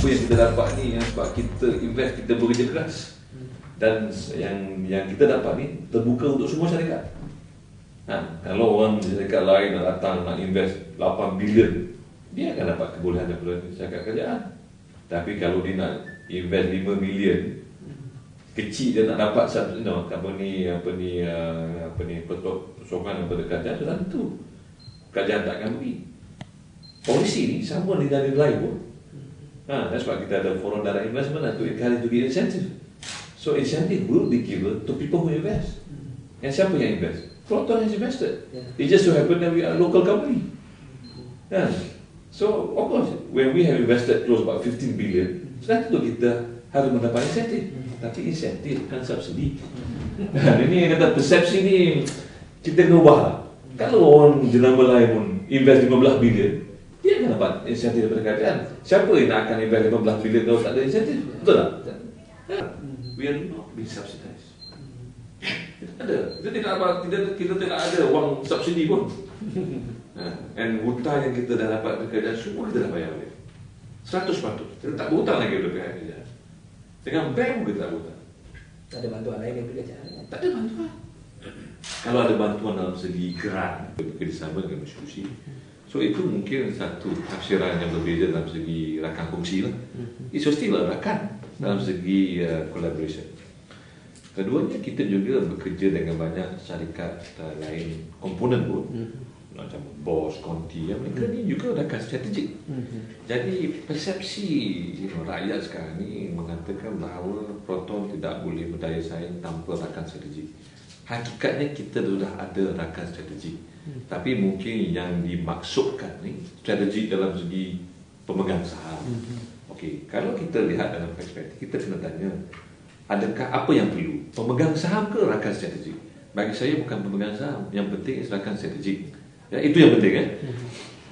apa yang kita dapat ni sebab kita invest, kita bekerja keras. Dan yang kita dapat ni terbuka untuk semua syarikat. Kalau orang syarikat lain nak datang nak invest 8 bilion, dia akan dapat kebolehan daripada syarikat kerajaan. Tapi kalau dia nak invest 5 million, kecil dia nak dapat satu sokongan daripada kerajaan, sudah tentu kerajaan tak akan beri. Polisi ni sama di negara lain pun. That's why kita ada forum direct investment to encourage to get incentive. So incentive will be given to people who invest. And siapa yang invest? Proton has invested. It just so happen that we are a local company. So of course, when we have invested close about 15 billion, sudah tentu kita harus mendapat insentif. Tapi insentif kan subsidi. Ini yang kata persepsi ni kita kena ubah lah. Kalau orang jenama lain pun invest 15 billion, dia akan dapat insentif daripada kerajaan. Siapa yang nak akan invest 15 billion kalau tak ada insentif? Betul tak? We are not being subsidized. Kita tidak ada wang subsidi pun. And hutang yang kita dah dapat dari kerajaan semua kita dah bayar balik 100%. Kita tak berhutang lagi dari pihak kerajaan. Dengan bank pun kita tak berhutang. Tak ada bantuan lain dari kerajaan? Tak ada bantuan. Kalau ada bantuan dalam segi grant, bekerjasama dengan institusi, so itu mungkin satu tafsiran yang berbeza dalam segi rakan kongsi lah. Itu still rakan dalam segi collaboration. Keduanya kita juga bekerja dengan banyak syarikat lain komponen pun, macam BOS, Conti, mereka ni juga rakan strategik. Jadi persepsi rakyat sekarang ni mengatakan bahawa Proton tidak boleh berdaya saing tanpa rakan strategik. Hakikatnya kita sudah ada rakan strategik, tapi mungkin yang dimaksudkan ni strategik dalam segi pemegang saham. Okey, kalau kita lihat dalam perspektif, kita kena tanya, adakah apa yang perlu? Pemegang saham ke rakan strategik? Bagi saya bukan pemegang saham, yang penting rakan strategik. Ya, itu yang penting kan?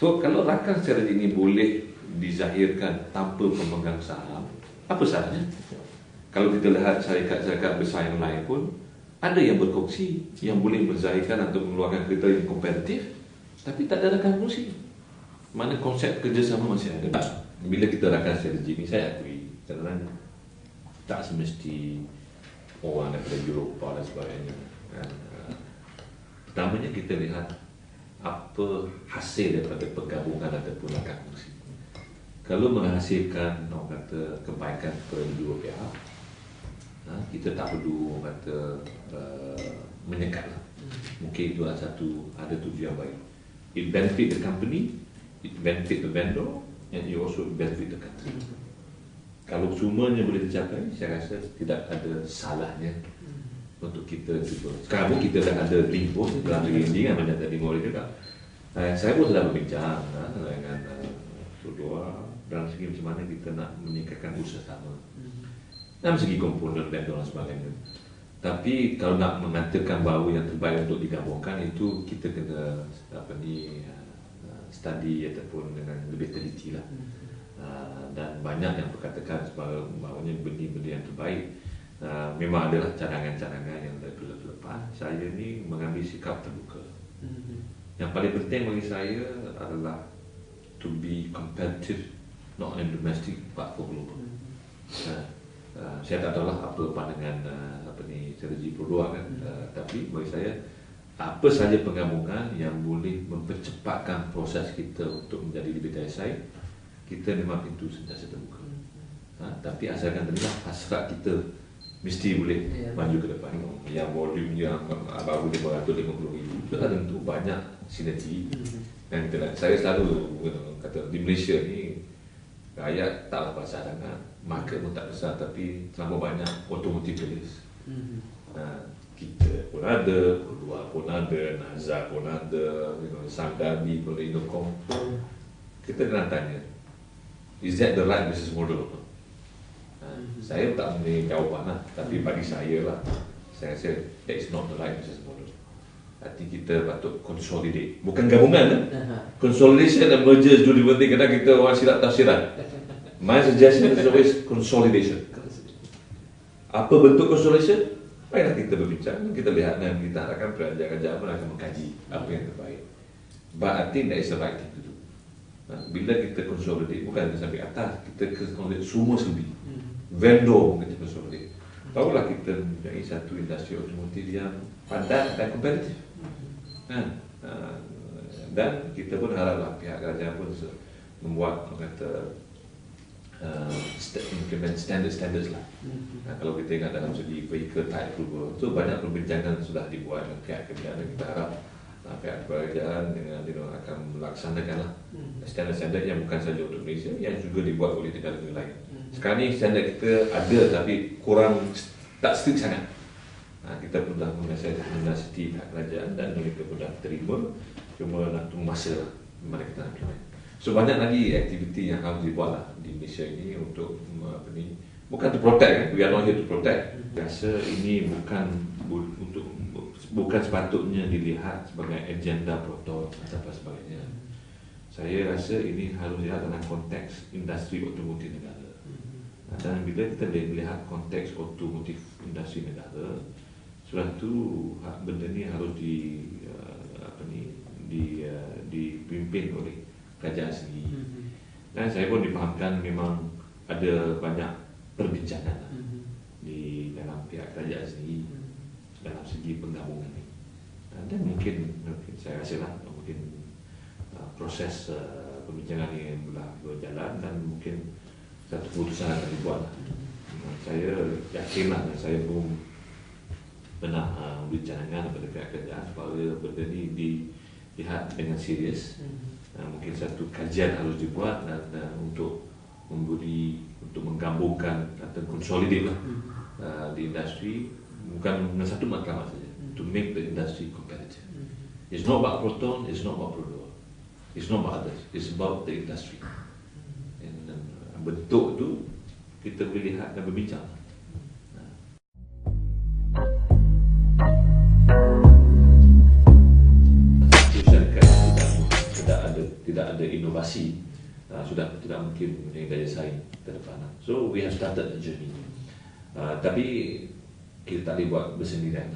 So, kalau rakan strategik ini boleh dizahirkan tanpa pemegang saham, apa salahnya? Kalau kita lihat syarikat-syarikat besar yang lain pun, ada yang berkongsi, yang boleh menzahirkan atau mengeluarkan kriteria yang kompetitif, tapi tak ada rakan kongsi. Mana konsep kerjasama masih ada. Bila kita rakan strategik ni, saya akui, kadang-kadang tak semesti orang daripada Eropah dan sebagainya. Pertamanya kita lihat apa hasil daripada pergabungan ataupun rakan kongsi. Kalau menghasilkan orang kata kebaikan kepada dua pihak, kita tak perlu orang kata menyekat lah. Mungkin itu adalah satu, ada tujuan baik. It benefit the company, it benefit the vendor, and it also benefit the country. Kalau semuanya boleh tercapai, saya rasa tidak ada salahnya untuk kita cuba. Sekarang pun kita dah ada link pun dalam segi kan, macam tadi Mori juga. Saya pun sudah berbincang dengan Sudua dalam segi macam mana kita nak meningkatkan usaha sama. Dalam segi komponen dan sebagainya. Tapi kalau nak mengatakan bahawa yang terbaik untuk digabungkan, itu kita kena study ataupun dengan lebih teliti lah. Dan banyak yang berkatakan bahawanya benih-benih yang terbaik. Memang adalah cadangan-cadangan yang terlepas. Saya ni mengambil sikap terbuka. Yang paling penting bagi saya adalah to be competitive, not in domestic but for global. Saya tak tahu lah apa pandangan strategi Pro2 kan, tapi bagi saya apa saja penggabungan yang boleh mempercepatkan proses kita untuk menjadi lebih daya saing, kita memang pintu sentiasa terbuka. Tapi asalkan tadi lah hasrat kita mesti boleh maju ke depan. Yang volume yang baru 550,000 itu tentu banyak sinergi. Dan saya selalu kata di Malaysia ni rakyat tak besar sangat, market pun tak besar, tapi terlalu banyak automotive dealers. Kita pun ada, Luar pun ada, Nazar pun ada, Sanggabi pun ada, Indocom. Kita kena tanya, is that the right business model? Saya tak mempunyai jawapan lah, tapi bagi saya lah, saya rasa that is not the right business model. Nanti kita patut consolidate, bukan gabungan lah. Consolidation and merger is dua different thing. Kadang kita orang silap tafsiran. My suggestion is always consolidation. Apa bentuk consolidation? Baiklah kita berbincang, kita lihat dan kita harapkan kerajaan-kerajaan pun akan mengkaji apa yang terbaik. But I think that is the right thing to do. Bila kita consolidate, bukan sampai atas, kita consolidate semua sekali. Vendor kita consolidate. Barulah kita menjadi satu industri otomotif yang padat dan kompetitif. Dan kita pun haraplah pihak kerajaan pun membuat implement standards lah. Kalau kita ingat dalam segi vehicle type approval, so banyak perbincangan sudah dibuat dengan pihak kerajaan. Kita harap pihak kerajaan dengan akan melaksanakan lah standard-standard yang bukan saja untuk Malaysia, yang juga dibuat oleh negara-negara lain. Sekarang ni standard kita ada tapi kurang, tak strict sangat. Kita pun dah menasihati pihak kerajaan dan mereka pun dah terima, cuma nak tunggu masa lah mana kita nak implement. So banyak lagi aktiviti yang harus dibuat lah di Malaysia ini untuk bukan to protect, kan? We are not here to protect. Rasa ini bukan sepatutnya dilihat sebagai agenda proton atau apa sebagainya. Saya rasa ini harus dilihat dalam konteks industri otomotif negara. Dan bila kita melihat konteks otomotif industri negara, sudah tu benda ni harus dipimpin oleh kerajaan sendiri. Dan saya pun dipahamkan memang ada banyak perbincangan di dalam pihak kerajaan sendiri dalam segi penggabungan ini. Dan mungkin saya rasa lah mungkin proses perbincangan ini berjalan dan mungkin satu keputusan akan dibuat. Saya yakinlah dan saya pun pernah berbincang kepada pihak kerajaan supaya benda ini dilihat dengan serius. Mungkin satu kajian harus dibuat dan untuk menggabungkan atau consolidate lah di industri, bukan dengan satu matlamat saja, to make the industry competitive. It's not about Proton, it's not about Prodor, it's not about others, it's about the industry. And bentuk tu kita boleh lihat dan berbincang. Tidak ada inovasi, sudah tidak mungkin mempunyai daya saing ke depan. So we have started the journey. Tapi kita tak boleh buat bersendirian.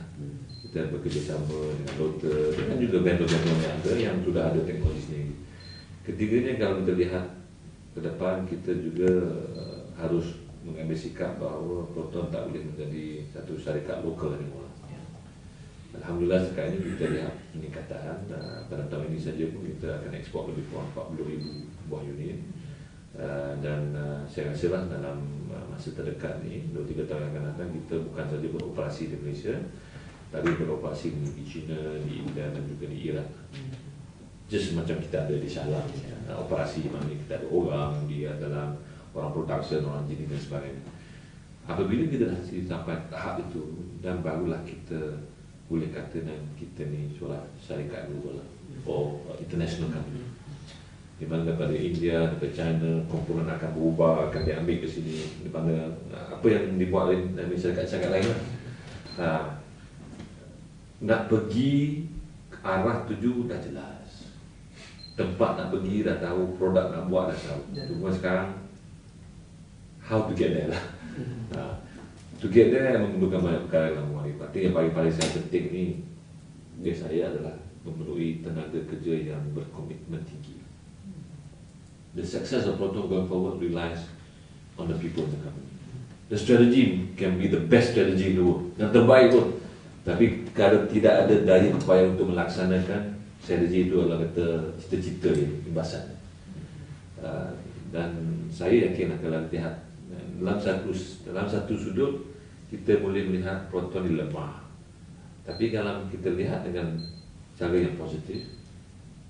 Kita bekerjasama dengan doktor, dengan juga vendor-vendor yang ada yang sudah ada teknologi sendiri. Ketiganya kalau kita lihat ke depan, kita juga harus mengambil sikap bahawa Proton tak boleh menjadi satu syarikat lokal anymore. Alhamdulillah sekarang ini kita lihat peningkatan. Pada tahun ini saja pun kita akan ekspor lebih kurang 40,000 buah unit. Dan saya rasa lah dalam masa terdekat ni 2-3 tahun yang akan datang, kita bukan saja beroperasi di Malaysia, tapi beroperasi di China, di India dan juga di Iraq. Just macam kita ada di Shah operasi di mana kita ada orang, dia dalam orang production, orang engineering dan sebagainya. Apabila kita dah sampai tahap itu, dan barulah kita boleh kata kita ni seorang syarikat global lah, or international company. Di mana daripada India, daripada China, komponen akan berubah, akan diambil ke sini, di mana apa yang dibuat oleh syarikat-syarikat lain lah. Nak pergi ke arah tuju dah jelas, tempat nak pergi dah tahu, produk nak buat dah tahu. Cuma sekarang how to get there lah. To get there memerlukan banyak perkara yang mewarnai. Yang paling saya penting ni dia saya adalah memerlukan tenaga kerja yang berkomitmen tinggi. The success of Proton going forward relies on the people in the company. The strategy can be the best strategy in the world, yang terbaik pun, tapi kalau tidak ada daya upaya untuk melaksanakan strategi itu adalah kata cita-cita yang imbasan. Dan saya yakin kalau lihat dalam satu sudut kita boleh melihat Proton ini lemah, tapi kalau kita lihat dengan cara yang positif,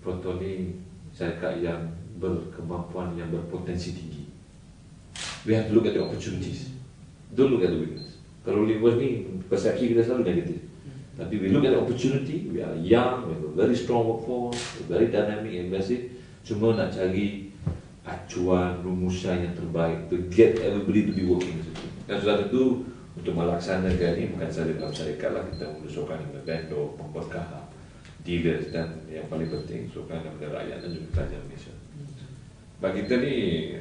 Proton ini syarikat yang berkemampuan, yang berpotensi tinggi. We have to look at the opportunities, don't look at the weakness. Kalau weakness ni persepsi kita selalu negatif, tapi we look at the opportunity. We are young, we have a very strong workforce, very dynamic and aggressive. Cuma nak cari acuan, rumusan yang terbaik to get everybody to be working. Dan sudah tentu untuk melaksanakan ini bukan sahaja dalam syarikat lah, kita mengusulkan dengan vendor, pembekal, dealers, dan yang paling penting usulkan kepada rakyat dan juga kerajaan Malaysia. Bagi kita ni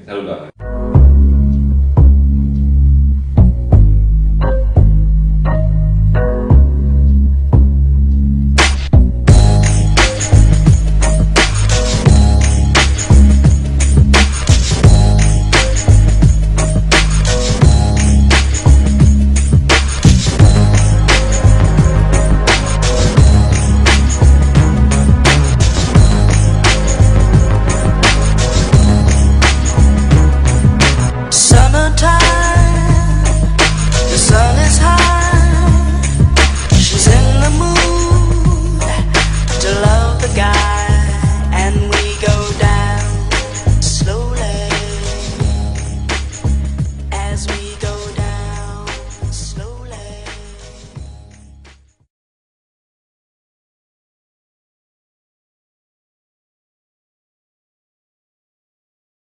selalulah